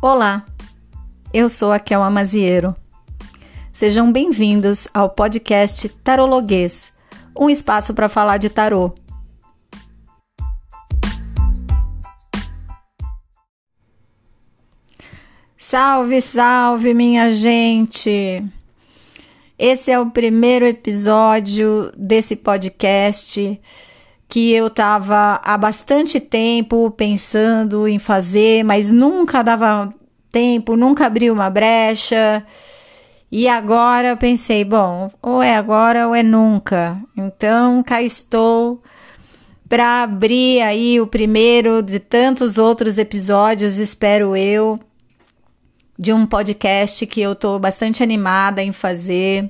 Olá, eu sou a Kelma Maziero. Sejam bem-vindos ao podcast Tarologuês, um espaço para falar de tarô. Salve, salve, minha gente! Esse é o primeiro episódio desse podcast que eu estava há bastante tempo pensando em fazer, mas nunca dava tempo, nunca abri uma brecha. E agora eu pensei, bom, ou é agora ou é nunca. Então, cá estou para abrir aí o primeiro de tantos outros episódios, espero eu, de um podcast que eu estou bastante animada em fazer.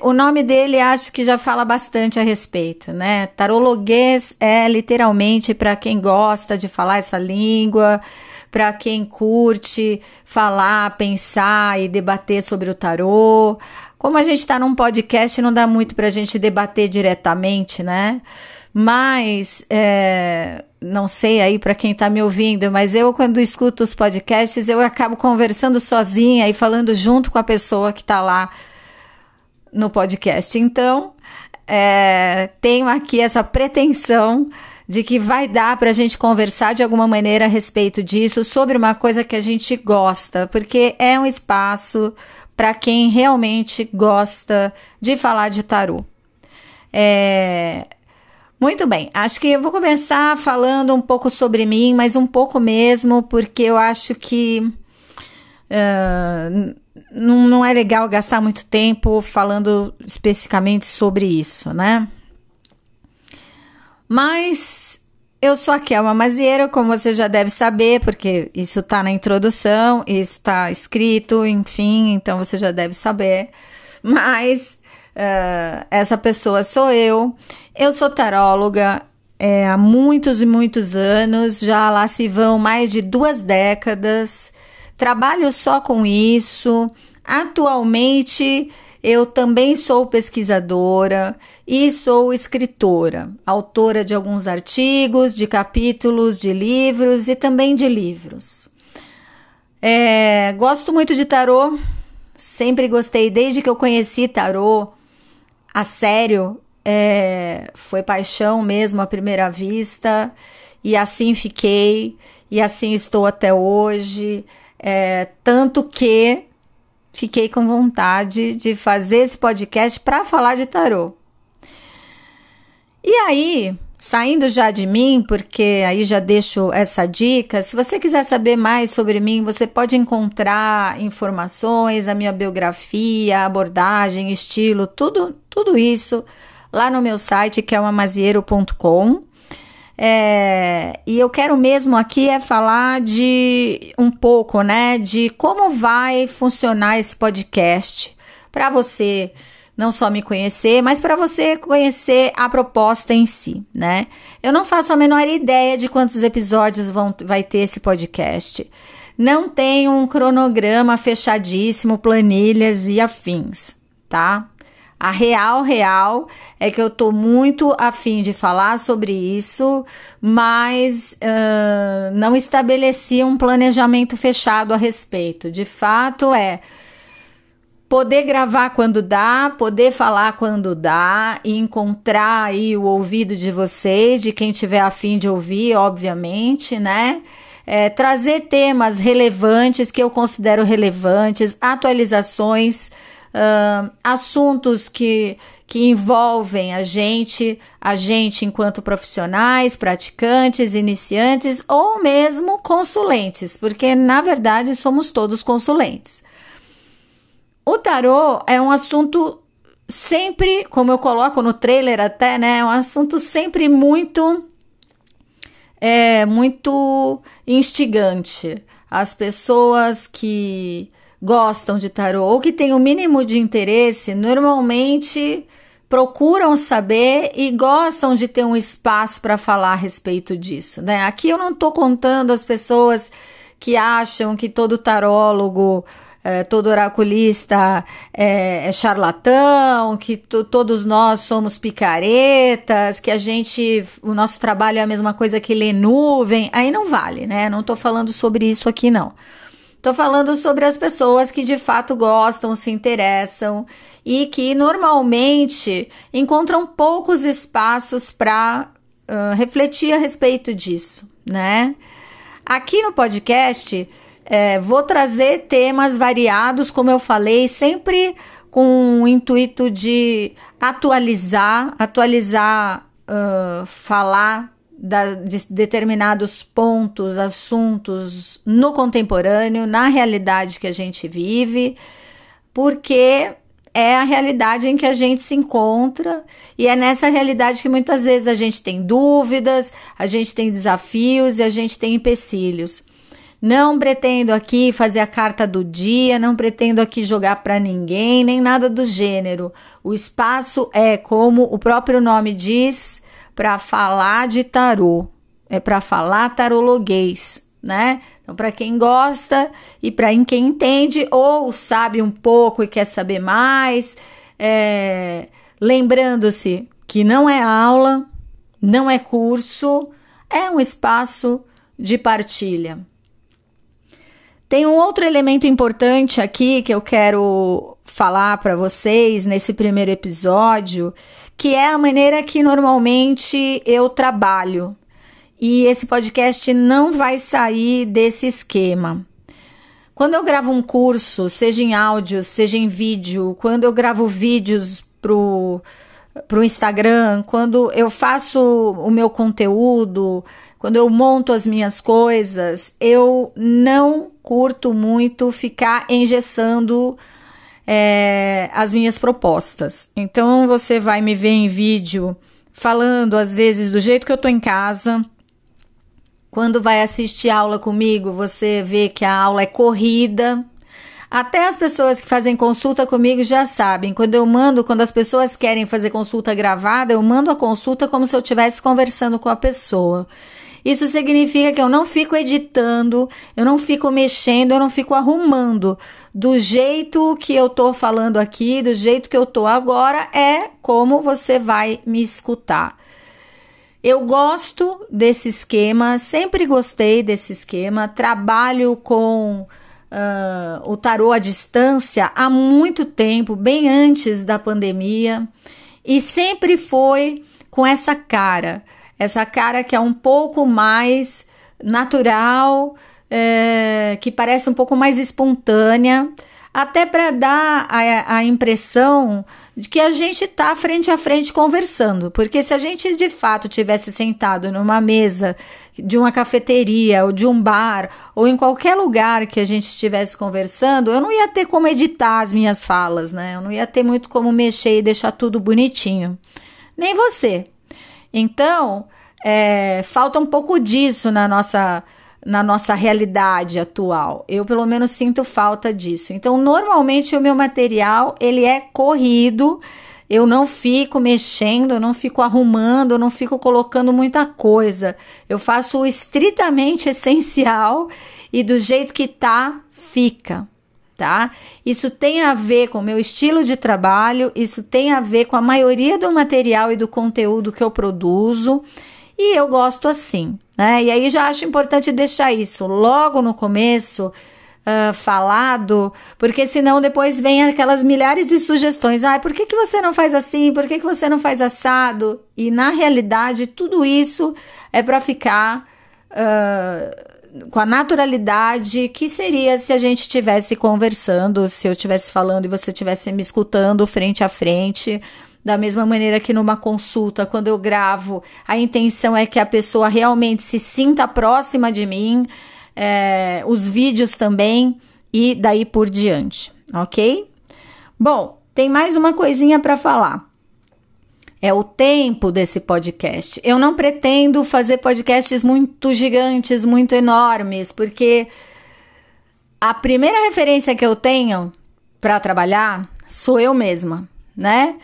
O nome dele acho que já fala bastante a respeito, né? Tarologuês é literalmente para quem gosta de falar essa língua, para quem curte falar, pensar e debater sobre o tarô. Como a gente está num podcast, não dá muito para a gente debater diretamente, né? Mas, não sei aí para quem está me ouvindo, mas eu quando escuto os podcasts, eu acabo conversando sozinha e falando junto com a pessoa que está lá no podcast. Então, tenho aqui essa pretensão de que vai dar para a gente conversar de alguma maneira a respeito disso, sobre uma coisa que a gente gosta, porque é um espaço para quem realmente gosta de falar de tarô. Muito bem, acho que eu vou começar falando um pouco sobre mim, mas um pouco mesmo, porque eu acho que não é legal gastar muito tempo falando especificamente sobre isso, né? Mas eu sou a Kelma Maziero, como você já deve saber, porque isso está na introdução, isso está escrito, enfim, então você já deve saber. Mas essa pessoa sou eu. Eu sou taróloga há muitos e muitos anos, já lá se vão mais de 2 décadas. Trabalho só com isso. Atualmente, eu também sou pesquisadora e sou escritora, autora de alguns artigos, de capítulos de livros e também de livros. Gosto muito de tarô, sempre gostei, desde que eu conheci tarô a sério, foi paixão mesmo à primeira vista, e assim fiquei, e assim estou até hoje, tanto que fiquei com vontade de fazer esse podcast para falar de tarô. E aí, saindo já de mim, porque aí já deixo essa dica, se você quiser saber mais sobre mim, você pode encontrar informações, a minha biografia, abordagem, estilo, tudo isso lá no meu site, que é kelmamaziero.com. E eu quero mesmo aqui falar de um pouco, né, de como vai funcionar esse podcast para você não só me conhecer, mas para você conhecer a proposta em si, né? Eu não faço a menor ideia de quantos episódios vai ter esse podcast. Não tenho um cronograma fechadíssimo, planilhas e afins, tá? A real é que eu tô muito afim de falar sobre isso, mas não estabeleci um planejamento fechado a respeito. De fato, poder gravar quando dá, poder falar quando dá e encontrar aí o ouvido de vocês, de quem tiver afim de ouvir, obviamente, né? Trazer temas relevantes, que eu considero relevantes, atualizações, assuntos que envolvem a gente enquanto profissionais, praticantes, iniciantes ou mesmo consulentes, porque na verdade somos todos consulentes. O tarô é um assunto sempre, como eu coloco no trailer até, né, é um assunto sempre muito instigante. As pessoas que gostam de tarô ou que têm o mínimo de interesse, normalmente procuram saber e gostam de ter um espaço para falar a respeito disso, né? Aqui eu não estou contando as pessoas que acham que todo tarólogo, todo oraculista é charlatão, que todos nós somos picaretas, que o nosso trabalho é a mesma coisa que ler nuvem. Aí não vale, né? Não estou falando sobre isso aqui, não. Tô falando sobre as pessoas que de fato gostam, se interessam e que normalmente encontram poucos espaços para refletir a respeito disso, né? Aqui no podcast, vou trazer temas variados, como eu falei, sempre com o intuito de atualizar, falar de determinados pontos, assuntos no contemporâneo, na realidade que a gente vive, porque é a realidade em que a gente se encontra e é nessa realidade que muitas vezes a gente tem dúvidas, a gente tem desafios e a gente tem empecilhos. Não pretendo aqui fazer a carta do dia, não pretendo aqui jogar para ninguém, nem nada do gênero. O espaço é, como o próprio nome diz, para falar de tarô, é para falar tarologuês, né? Então, para quem gosta e para quem entende ou sabe um pouco e quer saber mais, lembrando-se que não é aula, não é curso, é um espaço de partilha. Tem um outro elemento importante aqui que eu quero falar para vocês nesse primeiro episódio, que é a maneira que normalmente eu trabalho. E esse podcast não vai sair desse esquema. Quando eu gravo um curso, seja em áudio, seja em vídeo, quando eu gravo vídeos pro Instagram, quando eu faço o meu conteúdo, quando eu monto as minhas coisas, eu não curto muito ficar engessando as minhas propostas. Então, você vai me ver em vídeo falando, às vezes, do jeito que eu tô em casa. Quando vai assistir aula comigo, você vê que a aula é corrida. Até as pessoas que fazem consulta comigo já sabem. Quando as pessoas querem fazer consulta gravada, eu mando a consulta como se eu estivesse conversando com a pessoa. Isso significa que eu não fico editando, eu não fico mexendo, eu não fico arrumando. Do jeito que eu tô falando aqui, do jeito que eu tô agora, é como você vai me escutar. Eu gosto desse esquema, sempre gostei desse esquema, trabalho com o tarô à distância há muito tempo, bem antes da pandemia, e sempre foi com essa cara que é um pouco mais natural, que parece um pouco mais espontânea, até para dar a impressão de que a gente está frente a frente conversando, porque se a gente de fato tivesse sentado numa mesa de uma cafeteria ou de um bar ou em qualquer lugar que a gente estivesse conversando, eu não ia ter como editar as minhas falas, né? Eu não ia ter muito como mexer e deixar tudo bonitinho, nem você. Então, falta um pouco disso na nossa realidade atual. Eu, pelo menos, sinto falta disso. Então, normalmente, o meu material, ele é corrido. Eu não fico mexendo, eu não fico arrumando, eu não fico colocando muita coisa. Eu faço o estritamente essencial e do jeito que tá, fica. Tá? Isso tem a ver com o meu estilo de trabalho, isso tem a ver com a maioria do material e do conteúdo que eu produzo, e eu gosto assim, né? E aí já acho importante deixar isso logo no começo falado, porque senão depois vem aquelas milhares de sugestões. Por que você não faz assim? Por que você não faz assado? E na realidade tudo isso é para ficar com a naturalidade que seria se a gente estivesse conversando, se eu estivesse falando e você estivesse me escutando frente a frente, da mesma maneira que numa consulta, quando eu gravo, a intenção é que a pessoa realmente se sinta próxima de mim, os vídeos também e daí por diante, ok? Bom, tem mais uma coisinha para falar. É o tempo desse podcast. Eu não pretendo fazer podcasts muito gigantes, muito enormes, porque a primeira referência que eu tenho para trabalhar sou eu mesma, né?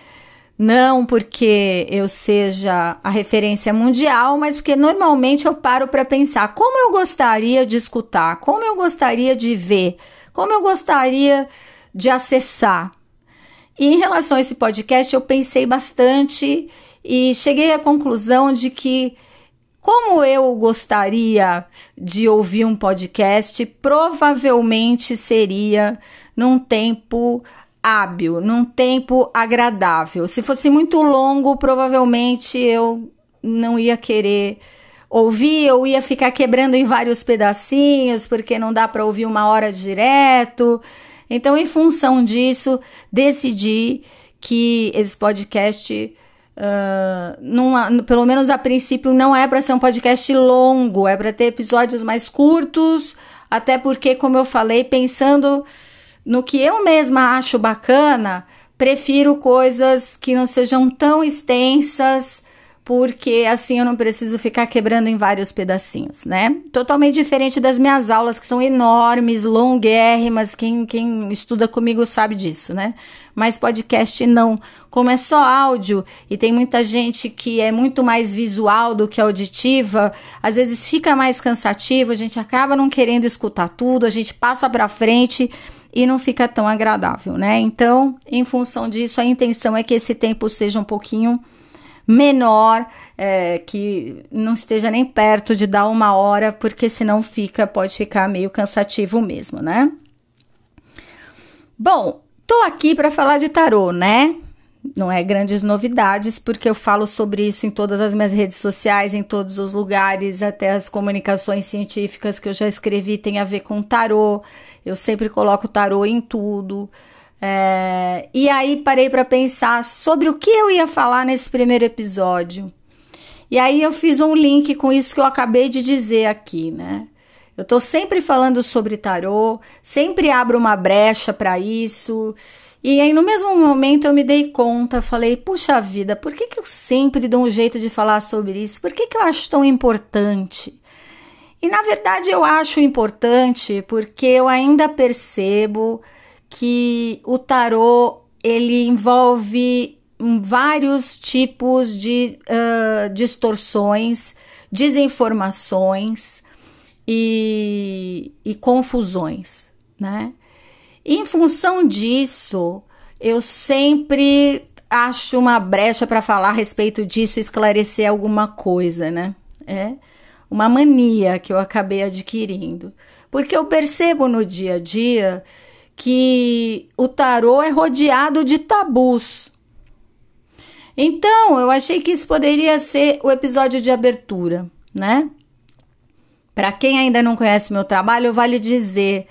Não porque eu seja a referência mundial, mas porque normalmente eu paro para pensar como eu gostaria de escutar, como eu gostaria de ver, como eu gostaria de acessar. E em relação a esse podcast, eu pensei bastante e cheguei à conclusão de que Como eu gostaria de ouvir um podcast, provavelmente seria num tempo hábil, num tempo agradável. Se fosse muito longo, provavelmente eu não ia querer ouvir, eu ia ficar quebrando em vários pedacinhos, porque não dá para ouvir 1 hora direto. Então, em função disso, decidi que esse podcast, pelo menos a princípio, não é para ser um podcast longo, é para ter episódios mais curtos, até porque, como eu falei, pensando no que eu mesma acho bacana, prefiro coisas que não sejam tão extensas, porque assim eu não preciso ficar quebrando em vários pedacinhos, né? Totalmente diferente das minhas aulas, que são enormes, longuérrimas, quem estuda comigo sabe disso, né? Mas podcast não. Como é só áudio e tem muita gente que é muito mais visual do que auditiva, às vezes fica mais cansativo, a gente acaba não querendo escutar tudo, a gente passa para frente e não fica tão agradável, né? Então, em função disso, a intenção é que esse tempo seja um pouquinho menor, que não esteja nem perto de dar 1 hora, porque senão pode ficar meio cansativo mesmo, né? Bom, tô aqui para falar de tarô, né? Não é grandes novidades, porque eu falo sobre isso em todas as minhas redes sociais, em todos os lugares, até as comunicações científicas que eu já escrevi tem a ver com tarô. Eu sempre coloco tarô em tudo. E aí parei para pensar sobre o que eu ia falar nesse primeiro episódio. E aí eu fiz um link com isso que eu acabei de dizer aqui, né? Eu tô sempre falando sobre tarô, sempre abro uma brecha para isso. E aí no mesmo momento eu me dei conta, falei, puxa vida, por que eu sempre dou um jeito de falar sobre isso? Por que eu acho tão importante? E na verdade eu acho importante porque eu ainda percebo que o tarô, ele envolve vários tipos de distorções, desinformações e confusões, né? Em função disso, eu sempre acho uma brecha para falar a respeito disso e esclarecer alguma coisa, né? É uma mania que eu acabei adquirindo, porque eu percebo no dia a dia que o tarô é rodeado de tabus. Então, eu achei que isso poderia ser o episódio de abertura, né? Para quem ainda não conhece meu trabalho, vale dizer,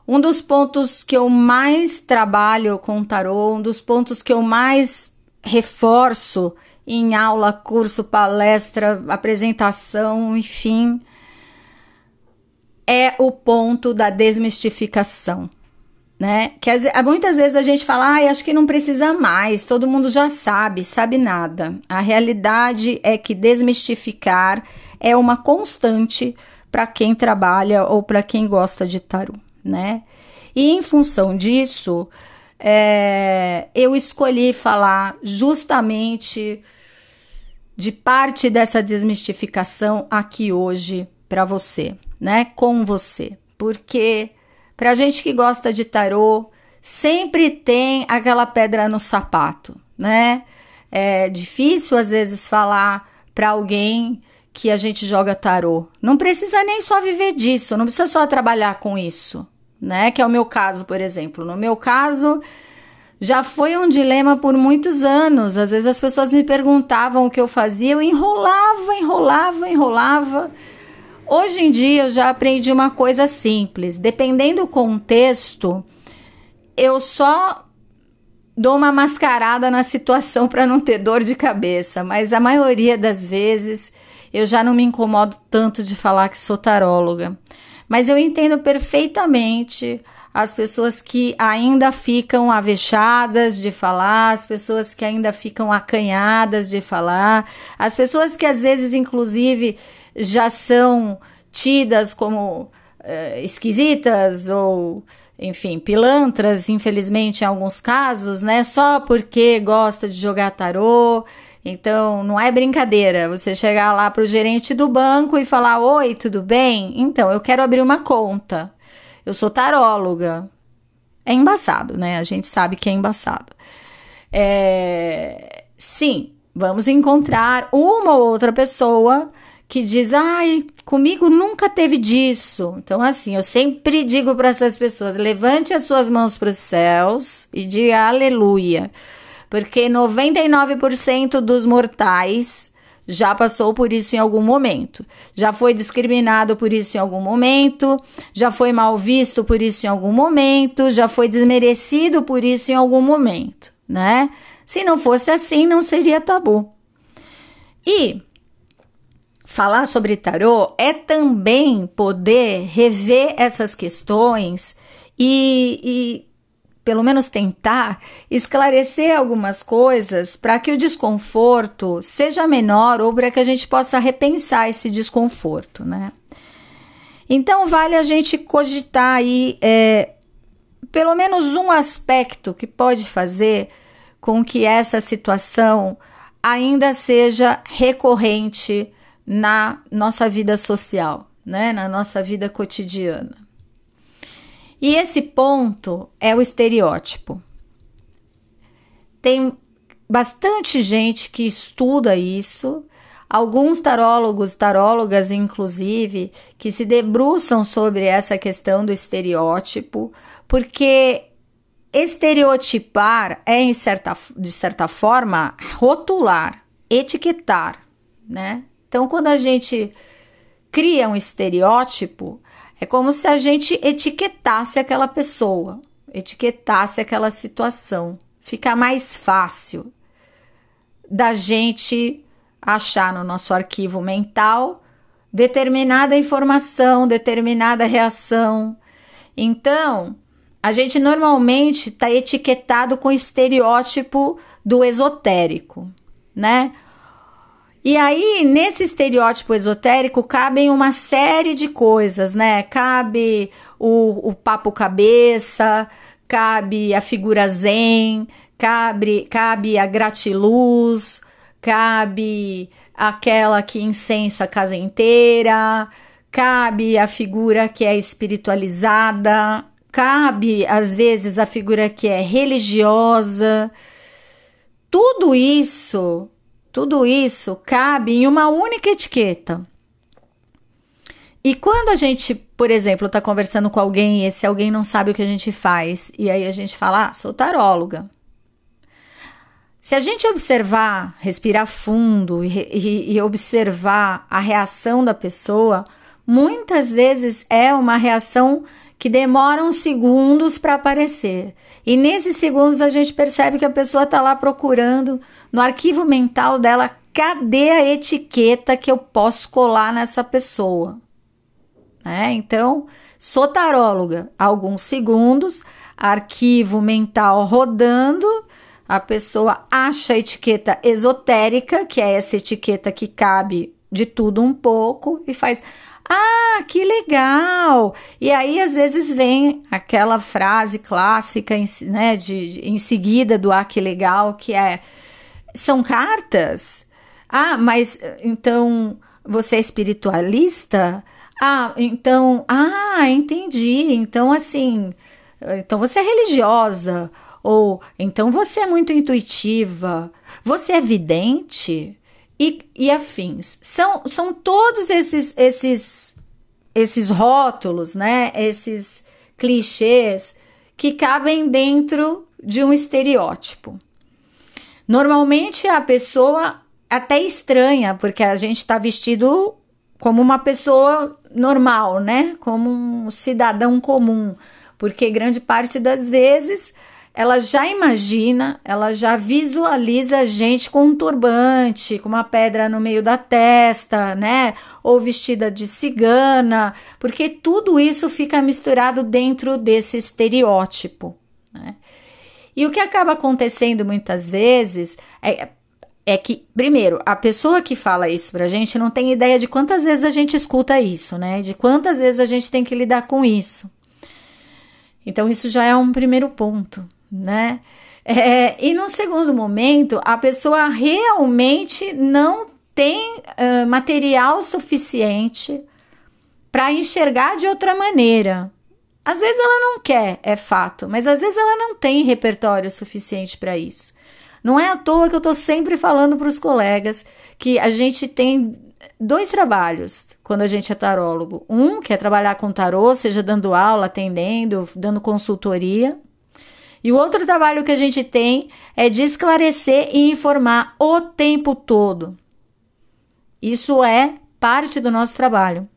um dos pontos que eu mais trabalho com tarô, um dos pontos que eu mais reforço em aula, curso, palestra, apresentação, enfim, é o ponto da desmistificação. Né? Que muitas vezes a gente fala, acho que não precisa mais, todo mundo já sabe nada. A realidade é que desmistificar é uma constante para quem trabalha ou para quem gosta de tarô, né? E em função disso, eu escolhi falar justamente de parte dessa desmistificação aqui hoje para você, né? Com você, porque pra gente que gosta de tarô, sempre tem aquela pedra no sapato, né? É difícil, às vezes, falar pra alguém que a gente joga tarô. Não precisa nem só viver disso, não precisa só trabalhar com isso, né? Que é o meu caso, por exemplo. No meu caso, já foi um dilema por muitos anos. Às vezes as pessoas me perguntavam o que eu fazia, eu enrolava. Hoje em dia eu já aprendi uma coisa simples, dependendo do contexto, eu só dou uma mascarada na situação para não ter dor de cabeça, mas a maioria das vezes eu já não me incomodo tanto de falar que sou taróloga. Mas eu entendo perfeitamente as pessoas que ainda ficam avexadas de falar, as pessoas que ainda ficam acanhadas de falar, as pessoas que às vezes, inclusive, já são tidas como esquisitas ou, enfim, pilantras, infelizmente, em alguns casos, né? Só porque gosta de jogar tarô. Então, não é brincadeira você chegar lá para o gerente do banco e falar, oi, tudo bem? Então, eu quero abrir uma conta. Eu sou taróloga. É embaçado, né? A gente sabe que é embaçado. Sim, vamos encontrar uma ou outra pessoa que diz, ai, comigo nunca teve disso. Então, assim, eu sempre digo para essas pessoas, levante as suas mãos para os céus e diga aleluia, porque 99% dos mortais já passou por isso em algum momento, já foi discriminado por isso em algum momento, já foi mal visto por isso em algum momento, já foi desmerecido por isso em algum momento, né? Se não fosse assim, não seria tabu. E falar sobre tarô é também poder rever essas questões e pelo menos tentar esclarecer algumas coisas para que o desconforto seja menor ou para que a gente possa repensar esse desconforto, né? Então, vale a gente cogitar aí pelo menos um aspecto que pode fazer com que essa situação ainda seja recorrente na nossa vida social, né? Na nossa vida cotidiana. E esse ponto é o estereótipo. Tem bastante gente que estuda isso, alguns tarólogos, tarólogas inclusive, que se debruçam sobre essa questão do estereótipo, porque estereotipar é, de certa forma, rotular, etiquetar, né? Então, quando a gente cria um estereótipo, é como se a gente etiquetasse aquela pessoa, etiquetasse aquela situação. Fica mais fácil da gente achar no nosso arquivo mental determinada informação, determinada reação. Então, a gente normalmente está etiquetado com o estereótipo do esotérico, né? E aí, nesse estereótipo esotérico, cabem uma série de coisas, né? Cabe o papo cabeça, cabe a figura zen, cabe a gratiluz, cabe aquela que incensa a casa inteira, cabe a figura que é espiritualizada, cabe, às vezes, a figura que é religiosa. Tudo isso cabe em uma única etiqueta. E quando a gente, por exemplo, está conversando com alguém e esse alguém não sabe o que a gente faz, e aí a gente fala, sou taróloga. Se a gente observar, respirar fundo e observar a reação da pessoa, muitas vezes é uma reação que demora uns segundos para aparecer. E nesses segundos a gente percebe que a pessoa está lá procurando no arquivo mental dela, cadê a etiqueta que eu posso colar nessa pessoa? Né? Então, sou taróloga, alguns segundos, arquivo mental rodando, a pessoa acha a etiqueta esotérica, que é essa etiqueta que cabe de tudo um pouco, e faz... Ah, que legal! E aí, às vezes, vem aquela frase clássica, né, em seguida do que legal, que é, são cartas? Ah, mas, então, você é espiritualista? Ah, então, entendi. Então, assim, então você é religiosa. Ou, então você é muito intuitiva. Você é vidente? E afins. São todos esses rótulos, né? Esses clichês que cabem dentro de um estereótipo. Normalmente a pessoa até estranha, porque a gente está vestido como uma pessoa normal, né? Como um cidadão comum, porque grande parte das vezes ela já imagina, ela já visualiza a gente com um turbante, com uma pedra no meio da testa, né? Ou vestida de cigana, porque tudo isso fica misturado dentro desse estereótipo, né? E o que acaba acontecendo muitas vezes é que, primeiro, a pessoa que fala isso pra gente não tem ideia de quantas vezes a gente escuta isso, né? De quantas vezes a gente tem que lidar com isso. Então, isso já é um primeiro ponto, né? E num segundo momento, a pessoa realmente não tem material suficiente para enxergar de outra maneira. Às vezes ela não quer, é fato, mas às vezes ela não tem repertório suficiente para isso. Não é à toa que eu estou sempre falando para os colegas que a gente tem dois trabalhos quando a gente é tarólogo. Um, que é trabalhar com tarô, seja dando aula, atendendo, dando consultoria. E o outro trabalho que a gente tem é de esclarecer e informar o tempo todo. Isso é parte do nosso trabalho.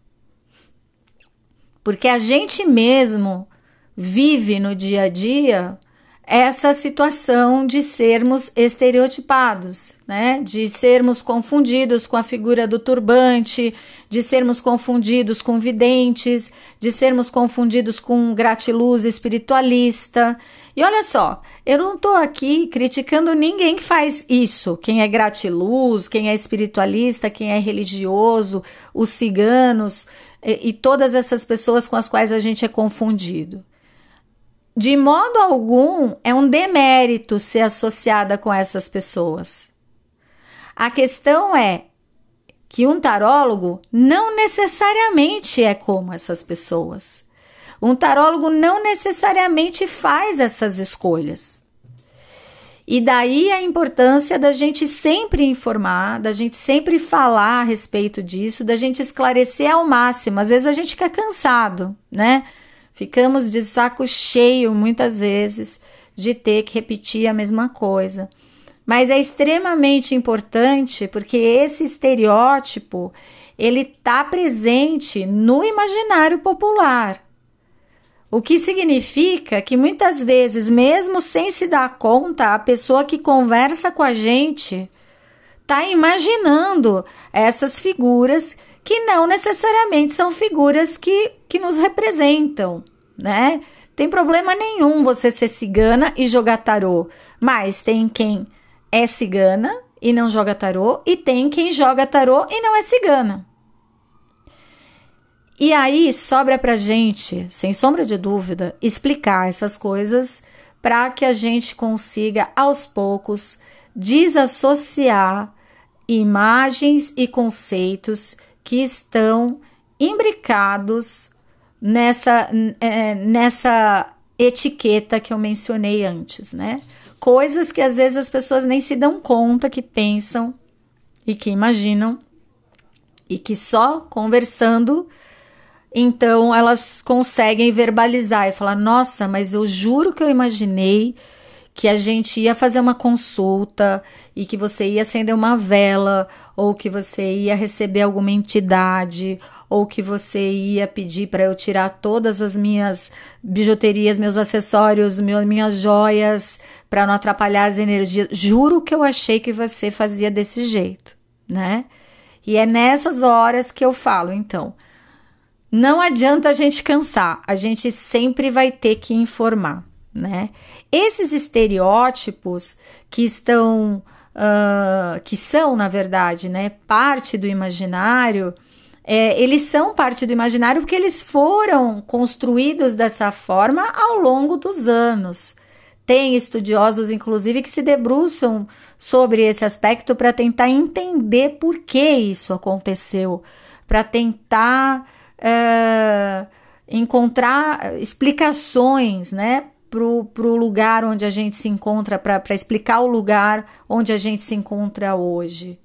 Porque a gente mesmo vive no dia a dia essa situação de sermos estereotipados, né? De sermos confundidos com a figura do turbante, de sermos confundidos com videntes, de sermos confundidos com um gratiluz espiritualista. E olha só, eu não estou aqui criticando ninguém que faz isso, quem é gratiluz, quem é espiritualista, quem é religioso, os ciganos e todas essas pessoas com as quais a gente é confundido. De modo algum, é um demérito ser associada com essas pessoas. A questão é que um tarólogo não necessariamente é como essas pessoas. Um tarólogo não necessariamente faz essas escolhas. E daí a importância da gente sempre informar, da gente sempre falar a respeito disso, da gente esclarecer ao máximo. Às vezes a gente fica cansado, né? Ficamos de saco cheio, muitas vezes, de ter que repetir a mesma coisa. Mas é extremamente importante porque esse estereótipo, ele está presente no imaginário popular. O que significa que muitas vezes, mesmo sem se dar conta, a pessoa que conversa com a gente está imaginando essas figuras que não necessariamente são figuras que nos representam, né? Tem problema nenhum você ser cigana e jogar tarô, mas tem quem é cigana e não joga tarô, e tem quem joga tarô e não é cigana. E aí sobra pra gente, sem sombra de dúvida, explicar essas coisas para que a gente consiga, aos poucos, desassociar imagens e conceitos que estão imbricados nessa etiqueta que eu mencionei antes, né? Coisas que às vezes as pessoas nem se dão conta, que pensam e que imaginam, e que só conversando, então elas conseguem verbalizar e falar: nossa, mas eu juro que eu imaginei que a gente ia fazer uma consulta e que você ia acender uma vela, ou que você ia receber alguma entidade, ou que você ia pedir para eu tirar todas as minhas bijuterias, meus acessórios, minhas joias, para não atrapalhar as energias. Juro que eu achei que você fazia desse jeito, né? E é nessas horas que eu falo, então, não adianta a gente cansar, a gente sempre vai ter que informar, né? Esses estereótipos que estão, que são, na verdade, né, parte do imaginário, eles são parte do imaginário porque eles foram construídos dessa forma ao longo dos anos. Tem estudiosos, inclusive, que se debruçam sobre esse aspecto para tentar entender por que isso aconteceu, para tentar encontrar explicações, né, pro lugar onde a gente se encontra, para explicar o lugar onde a gente se encontra hoje.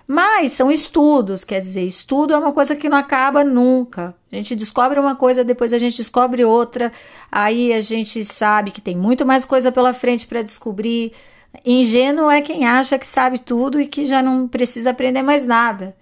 Mas são estudos, quer dizer, estudo é uma coisa que não acaba nunca. A gente descobre uma coisa, depois a gente descobre outra, aí a gente sabe que tem muito mais coisa pela frente para descobrir. Ingênuo é quem acha que sabe tudo e que já não precisa aprender mais nada.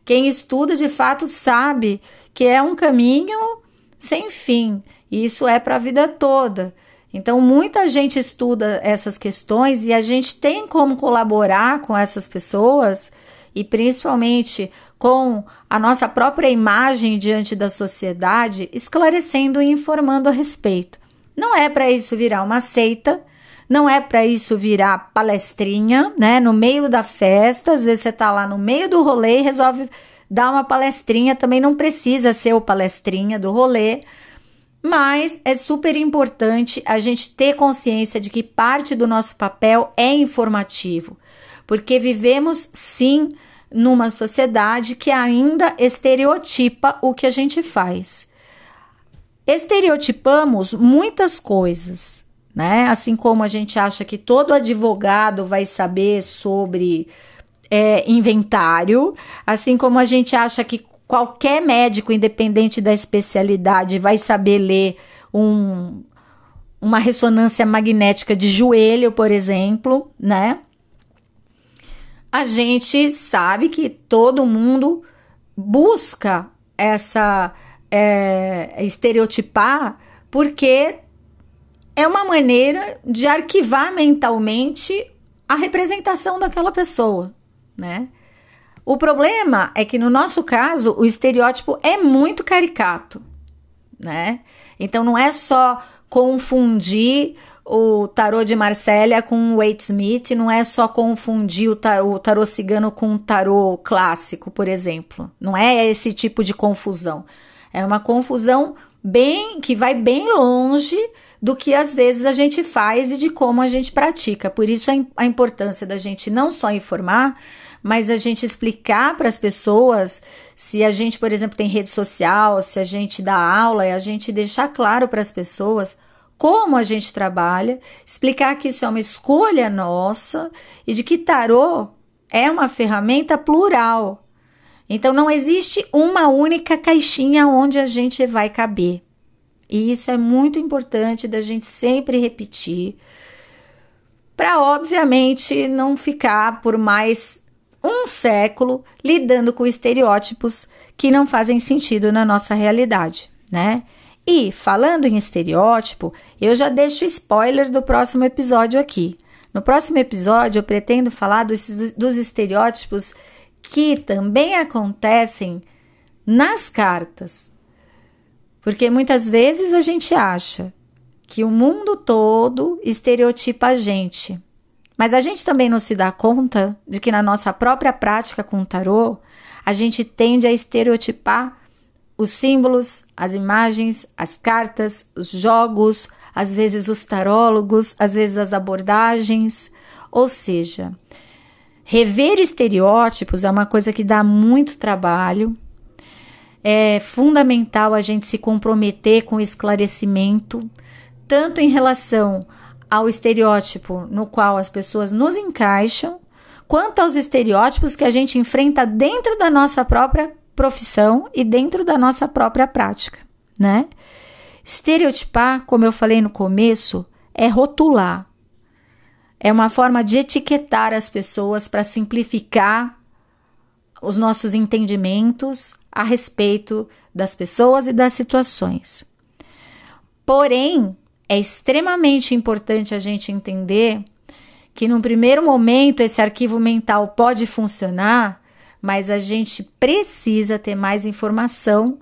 Quem estuda, de fato, sabe que é um caminho sem fim, e isso é para a vida toda. Então, muita gente estuda essas questões e a gente tem como colaborar com essas pessoas e principalmente com a nossa própria imagem diante da sociedade, esclarecendo e informando a respeito. Não é para isso virar uma seita, não é para isso virar palestrinha, né? No meio da festa, às vezes você tá lá no meio do rolê e resolve dar uma palestrinha, também não precisa ser o palestrinha do rolê, mas é super importante a gente ter consciência de que parte do nosso papel é informativo, porque vivemos, sim, numa sociedade que ainda estereotipa o que a gente faz. Estereotipamos muitas coisas, né? Assim como a gente acha que todo advogado vai saber sobre inventário, assim como a gente acha que qualquer médico, independente da especialidade, vai saber ler uma ressonância magnética de joelho, por exemplo, né? A gente sabe que todo mundo busca essa estereotipar, porque é uma maneira de arquivar mentalmente a representação daquela pessoa, né? O problema é que no nosso caso o estereótipo é muito caricato, né? Então não é só confundir o tarô de Marsella com o Waite Smith, não é só confundir o tarô cigano com o tarô clássico, por exemplo. Não é esse tipo de confusão. É uma confusão que vai bem longe do que às vezes a gente faz e de como a gente pratica. Por isso a importância da gente não só informar, mas a gente explicar para as pessoas, se a gente, por exemplo, tem rede social, se a gente dá aula, é a gente deixar claro para as pessoas como a gente trabalha, explicar que isso é uma escolha nossa e de que tarô é uma ferramenta plural. Então não existe uma única caixinha onde a gente vai caber. E isso é muito importante da gente sempre repetir, para obviamente não ficar por mais um século lidando com estereótipos que não fazem sentido na nossa realidade, né? E falando em estereótipo, eu já deixo spoiler do próximo episódio aqui. No próximo episódio eu pretendo falar dos estereótipos que também acontecem nas cartas. Porque muitas vezes a gente acha que o mundo todo estereotipa a gente. Mas a gente também não se dá conta de que na nossa própria prática com o tarô, a gente tende a estereotipar os símbolos, as imagens, as cartas, os jogos, às vezes os tarólogos, às vezes as abordagens. Ou seja, rever estereótipos é uma coisa que dá muito trabalho. É fundamental a gente se comprometer com o esclarecimento, tanto em relação ao estereótipo no qual as pessoas nos encaixam, quanto aos estereótipos que a gente enfrenta dentro da nossa própria profissão e dentro da nossa própria prática, né? Estereotipar, como eu falei no começo, é rotular. É uma forma de etiquetar as pessoas para simplificar os nossos entendimentos a respeito das pessoas e das situações. Porém, é extremamente importante a gente entender que num primeiro momento esse arquivo mental pode funcionar, mas a gente precisa ter mais informação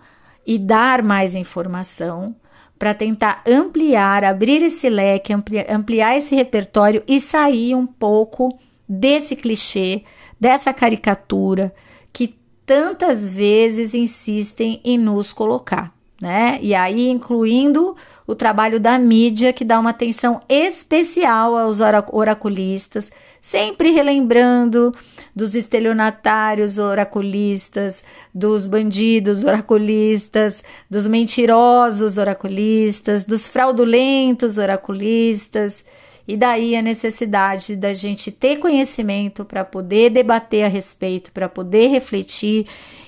e dar mais informação para tentar ampliar, abrir esse leque, ampliar esse repertório e sair um pouco desse clichê, dessa caricatura que tantas vezes insistem em nos colocar, né? E aí incluindo o trabalho da mídia, que dá uma atenção especial aos oraculistas, sempre relembrando dos estelionatários oraculistas, dos bandidos oraculistas, dos mentirosos oraculistas, dos fraudulentos oraculistas, e daí a necessidade da gente ter conhecimento para poder debater a respeito, para poder refletir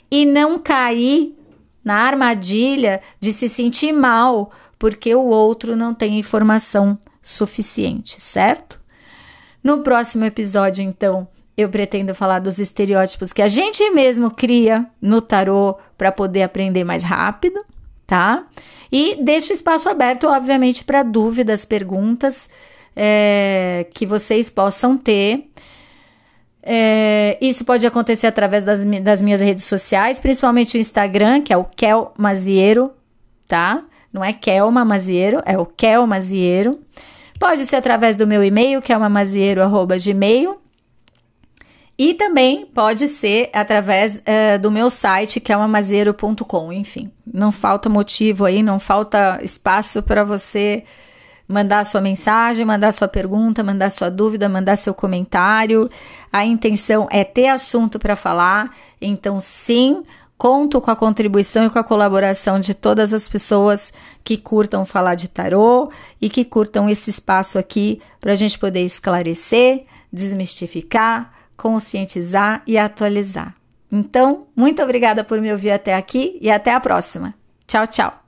e não cair na armadilha de se sentir mal porque o outro não tem informação suficiente, certo? No próximo episódio, então, eu pretendo falar dos estereótipos que a gente mesmo cria no tarô para poder aprender mais rápido, tá? E deixo espaço aberto, obviamente, para dúvidas, perguntas que vocês possam ter. Isso pode acontecer através das minhas redes sociais, principalmente o Instagram, que é o Kel Maziero, tá? Não é Kelma Maziero, é o Kel Maziero. Pode ser através do meu e-mail, kelmamaziero@gmail. E também pode ser através do meu site, kelmamaziero.com. Enfim, não falta motivo aí, não falta espaço para você mandar sua mensagem, mandar sua pergunta, mandar sua dúvida, mandar seu comentário. A intenção é ter assunto para falar, então sim, conto com a contribuição e com a colaboração de todas as pessoas que curtam falar de tarô e que curtam esse espaço aqui para a gente poder esclarecer, desmistificar, conscientizar e atualizar. Então, muito obrigada por me ouvir até aqui e até a próxima. Tchau, tchau!